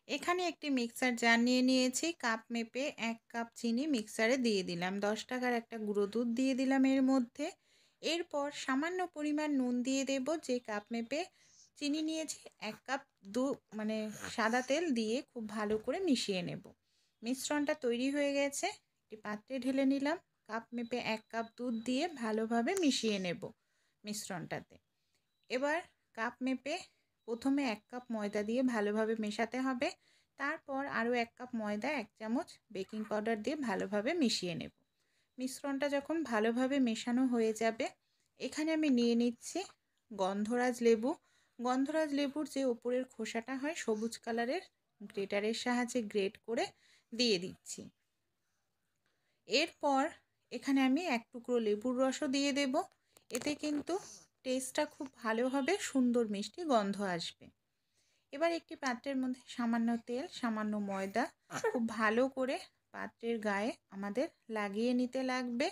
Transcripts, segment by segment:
এখানে একটি mixer jar নিয়ে নিয়েছি, কাপ মেপে 1 কাপ চিনি মিক্সারে দিয়ে দিলাম, 10 টাকার একটা গুঁড়ো দুধ দিয়ে দিলাম এর মধ্যে। এরপর সামান্য পরিমাণ নুন দিয়ে দেব, যে কাপ মেপে চিনি নিয়েছি 1 কাপ মানে সাদা তেল দিয়ে খুব ভালো করে মিশিয়ে নেব। মিশ্রণটা তৈরি হয়ে গেছে, একটি পাত্রে ঢেলে নিলাম। কাপ মেপে 1 কাপ দুধ দিয়ে ভালোভাবে মিশিয়ে নেব মিশ্রণটাতে। এবার কাপ মেপে প্রথমে 1 কাপ ময়দা দিয়ে ভালোভাবে মেশাতে হবে, তারপর আরও 1 কাপ ময়দা 1 চামচ বেকিং পাউডার দিয়ে ভালোভাবে মিশিয়ে নেব। মিশ্রণটা যখন ভালোভাবে মেশানো হয়ে যাবে, এখানে আমি নিয়ে নিচ্ছি গন্ধরাজ লেবু। গন্ধরাজ লেবুর যে ওপরের খোসাটা হয় সবুজ কালারের, গ্রেটারের সাহায্যে গ্রেট করে দিয়ে দিচ্ছি। এরপর এখানে আমি 1 টুকরো লেবুর রসও দিয়ে দেব, এতে কিন্তু টেস্টটা খুব ভালো হবে, সুন্দর মিষ্টি গন্ধ আসবে। এবার একটি পাত্রের মধ্যে সামান্য তেল, সামান্য ময়দা খুব ভালো করে পাত্রের গায়ে আমাদের লাগিয়ে নিতে লাগবে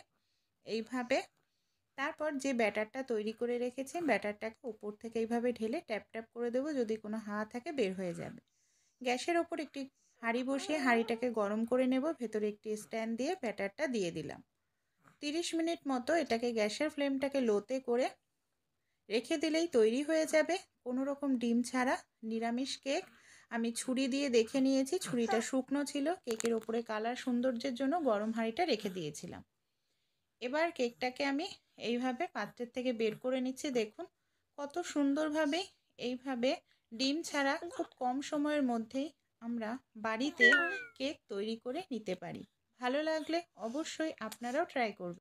এইভাবে। তারপর যে ব্যাটারটা তৈরি করে রেখেছি, ব্যাটারটাকে উপর থেকে এইভাবে ঢেলে ট্যাপ ট্যাপ করে দেবো, যদি কোনো হাওয়া থাকে বের হয়ে যাবে। গ্যাসের ওপর একটি হাঁড়ি বসিয়ে হাঁড়িটাকে গরম করে নেব, ভেতরে একটি স্ট্যান্ড দিয়ে ব্যাটারটা দিয়ে দিলাম। 30 মিনিট মতো এটাকে গ্যাসের ফ্লেমটাকে লোতে করে রেখে দিলেই তৈরি হয়ে যাবে কোনো রকম ডিম ছাড়া নিরামিষ কেক। আমি ছুরি দিয়ে দেখে নিয়েছি, ছুরিটা শুকনো ছিল, কেকের ওপরে কালার সৌন্দর্যের জন্য গরম হাঁড়িটা রেখে দিয়েছিলাম। এবার কেকটাকে আমি এইভাবে পাত্রের থেকে বের করে নিচ্ছি, দেখুন কত সুন্দরভাবে এইভাবে ডিম ছাড়া খুব কম সময়ের মধ্যেই আমরা বাড়িতে কেক তৈরি করে নিতে পারি। ভালো লাগলে অবশ্যই আপনারাও ট্রাই করবেন।